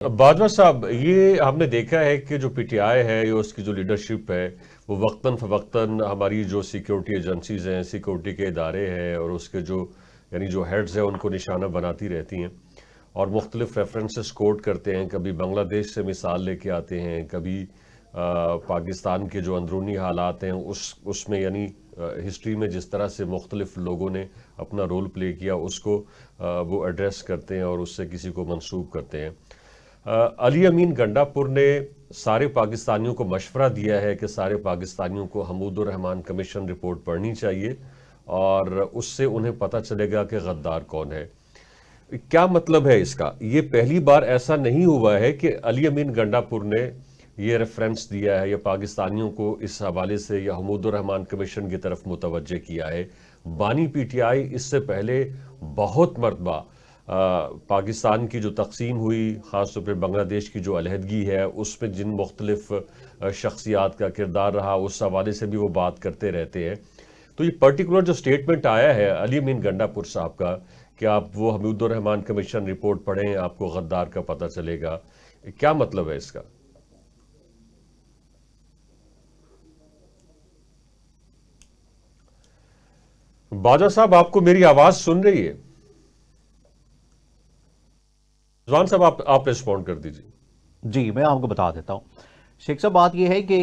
बाजवा साहब, ये हमने देखा है कि जो पीटीआई है या उसकी जो लीडरशिप है वो वक्तन फ़वक्तन हमारी जो सिक्योरिटी एजेंसीज हैं, सिक्योरिटी के इदारे हैं और उसके जो यानी जो हेड्स हैं उनको निशाना बनाती रहती हैं और मुख्तलिफ रेफरेंसेस कोट करते हैं। कभी बांग्लादेश से मिसाल लेके आते हैं, कभी पाकिस्तान के जो अंदरूनी हालात हैं उसमें यानी हिस्ट्री में जिस तरह से मुख्तलिफ लोगों ने अपना रोल प्ले किया उसको वो एड्रेस करते हैं और उससे किसी को मंसूब करते हैं। अली अमीन गंडापुर ने सारे पाकिस्तानियों को मशवरा दिया है कि सारे पाकिस्तानियों को हमूदुर रहमान कमीशन रिपोर्ट पढ़नी चाहिए और उससे उन्हें पता चलेगा कि गद्दार कौन है। क्या मतलब है इसका? ये पहली बार ऐसा नहीं हुआ है कि अली अमीन गंडापुर ने ये रेफरेंस दिया है या पाकिस्तानियों को इस हवाले से या हमूदुर रहमान कमीशन की तरफ मुतवज्जे किया है। बानी पीटीआई इससे पहले बहुत मरतबा पाकिस्तान की जो तकसीम हुई, ख़ासतौर पर बांग्लादेश की जो अलहदगी है उसमें जिन मुख्तलिफ शख्सियात का किरदार रहा उस हवाले से भी वो बात करते रहते हैं। तो ये पर्टिकुलर जो स्टेटमेंट आया है अली अमीन गंडापुर साहब का कि आप वो हमीदुर रहमान कमीशन रिपोर्ट पढ़ें, आपको गद्दार का पता चलेगा, क्या मतलब है इसका? बाजा साहब, आपको मेरी आवाज सुन रही है? जवान साहब, आप रिस्पॉन्ड कर दीजिए। जी, मैं आपको बता देता हूँ। शेख साहब, बात यह है कि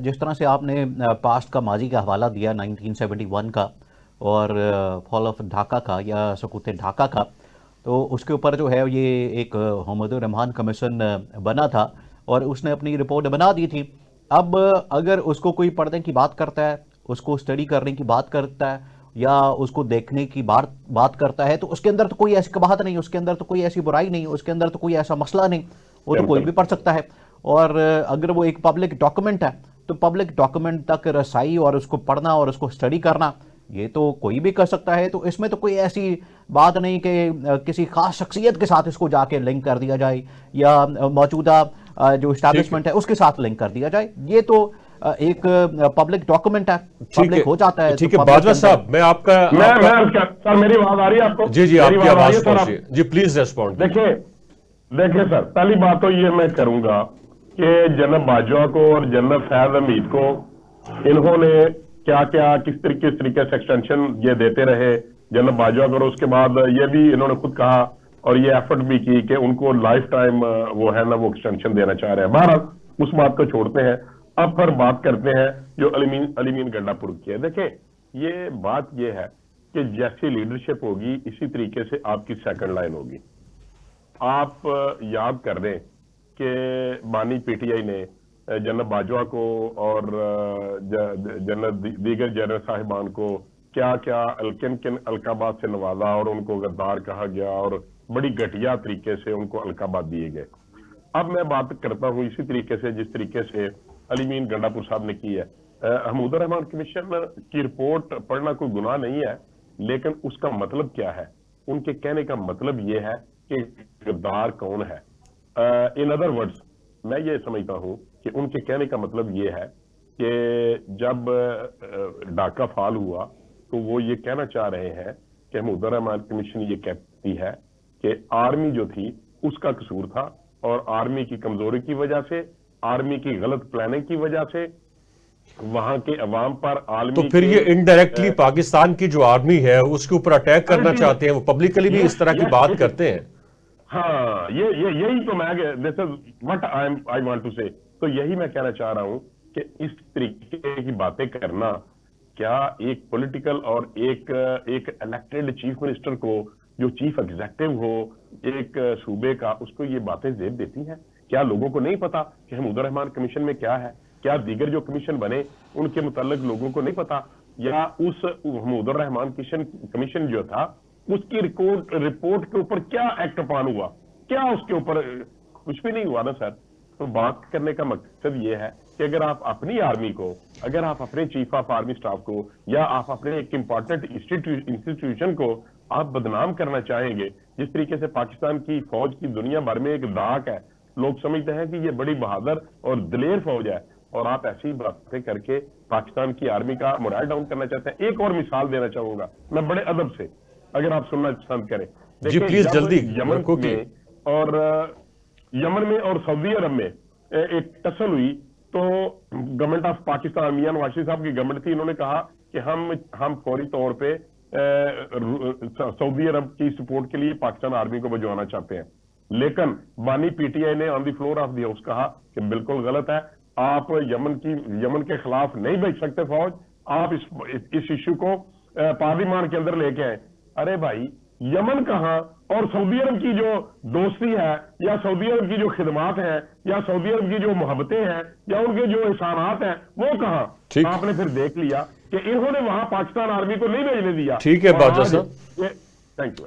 जिस तरह से आपने पास्ट का माजी का हवाला दिया 1971 का और फॉल ऑफ ढाका का या सकूत ढाका का, तो उसके ऊपर जो है ये एक हमूदुर रहमान कमीशन बना था और उसने अपनी रिपोर्ट बना दी थी। अब अगर उसको कोई पढ़ने की बात करता है, उसको स्टडी करने की बात करता है या उसको देखने की बात बात करता है, तो उसके अंदर तो कोई ऐसी कबाहत नहीं, उसके अंदर तो कोई ऐसी बुराई नहीं, उसके अंदर तो कोई ऐसा मसला नहीं, वो तो कोई बिल्कुल। भी पढ़ सकता है। और अगर वो एक पब्लिक डॉक्यूमेंट है तो पब्लिक डॉक्यूमेंट तक रसाई और उसको पढ़ना और उसको स्टडी करना ये तो कोई भी कर सकता है। तो इसमें तो कोई ऐसी बात नहीं कि किसी खास शख्सियत के साथ इसको जाके लिंक कर दिया जाए या मौजूदा जो ठीक है, इस्टेब्लिशमेंट है उसके साथ लिंक कर दिया जाए। ये तो एक पब्लिक डॉक्यूमेंट है, ठीक है, पब्लिक हो जाता है तो ठीक है। पब्लिक के बाजवा अंदर। साहब, मैं आपका आपका मैं सर, मेरी आवाज आ रही है आपको? जी जी, मेरी आपकी आवाज आ रही आवाज है सर? पहुंची आप है जी, प्लीज रेस्पॉन्ड कीजिए। देखिए, देखिए सर, पहली बात तो ये मैं करूंगा कि जनरल बाजवा को और जनरल फैज हमीद को इन्होंने क्या क्या किस तरीके से एक्सटेंशन ये देते रहे जनरल बाजवा को, और उसके बाद ये भी इन्होंने खुद कहा और ये एफर्ट भी की कि उनको लाइफ टाइम वो है ना वो एक्सटेंशन देना चाह रहे हैं। बहरहाल उस बात को छोड़ते हैं, अब फिर बात करते हैं जो अलीमीन गंडापुर की है। देखिए, ये बात ये है कि जैसी लीडरशिप होगी इसी तरीके से आपकी सेकंड लाइन होगी। आप याद कर दें कि बानी पीटीआई ने जनरल बाजवा को और दीगर जनरल साहिबान को क्या क्या किन किन अलकाबात से नवाजा और उनको गद्दार कहा गया और बड़ी घटिया तरीके से उनको अलकाबात दिए गए। अब मैं बात करता हूं इसी तरीके से जिस तरीके से अलीमीन गंडापुर साहब ने की है। हमूदुर रहमान कमीशन की रिपोर्ट पढ़ना कोई गुनाह नहीं है, लेकिन उसका मतलब क्या है? उनके कहने का मतलब यह है कि गद्दार कौन है। इन अदर वर्ड्स, मैं ये समझता हूं कि उनके कहने का मतलब ये है कि जब ढाका फॉल हुआ तो वो ये कहना चाह रहे हैं कि हमूदुर रहमान कमीशन ये कहती है कि आर्मी जो थी उसका कसूर था और आर्मी की कमजोरी की वजह से, आर्मी की गलत प्लानिंग की वजह से वहां के अवाम पर तो आर्मी फिर के ये इनडायरेक्टली पाकिस्तान की जो आर्मी है उसके ऊपर अटैक करना चाहते हैं, वो पब्लिकली भी इस यस तरह की यस बात इट इज। करते हैं। हाँ, ये यही तो मैं, this is what I want to say. तो यही मैं कहना चाह रहा हूं कि इस तरीके की बातें करना, क्या एक पॉलिटिकल और एक इलेक्टेड चीफ मिनिस्टर को, जो चीफ एग्जीक्यूटिव हो एक सूबे का, उसको ये बातें जेब देती हैं? क्या लोगों को नहीं पता कि हमूदुर रहमान कमीशन में क्या है? क्या दीगर जो कमीशन बने उनके मुतालिक लोगों को नहीं पता? या उस हमूदुर रहमान कमीशन जो था उसकी रिपोर्ट के ऊपर क्या एक्ट पान हुआ? क्या उसके ऊपर कुछ भी नहीं हुआ ना सर। तो बात करने का मकसद ये है कि अगर आप अपनी आर्मी को, अगर आप अपने चीफ ऑफ आर्मी स्टाफ को या आप अपने एक इंपॉर्टेंट इंस्टीट्यूशन को आप बदनाम करना चाहेंगे, जिस तरीके से पाकिस्तान की फौज की दुनिया भर में एक दाग है, लोग समझते हैं कि ये बड़ी बहादुर और दिलेर फौज है, और आप ऐसी बातें करके पाकिस्तान की आर्मी का मोरल डाउन करना चाहते हैं। एक और मिसाल देना चाहूंगा मैं बड़े अदब से, अगर आप सुनना पसंद करें। जी देखिए, प्लीज जब जल्दी यमन रखो कि में और यमन में और सऊदी अरब में एक टसल हुई, तो गवर्नमेंट ऑफ पाकिस्तान, मियां नवाज शरीफ साहब की गवर्नमेंट थी, इन्होंने कहा कि हम फौरी तौर पे सऊदी अरब की सपोर्ट के लिए पाकिस्तान आर्मी को भिजवाना चाहते हैं। लेकिन बानी पीटीआई ने on the floor of the house कहा कि बिल्कुल गलत है, आप यमन के खिलाफ नहीं भेज सकते फौज, आप इस इश्यू को पार्लियामान के अंदर लेके आए। अरे भाई, यमन कहां और सऊदी अरब की जो दोस्ती है, या सऊदी अरब की जो खिदमात है, या सऊदी अरब की जो मोहब्बतें हैं, या उनके जो एहसानात हैं, वो कहां? ठीक। आपने फिर देख लिया कि इन्होंने वहां पाकिस्तान आर्मी को नहीं भेजने दिया। ठीक है बादशाह साहब, थैंक यू।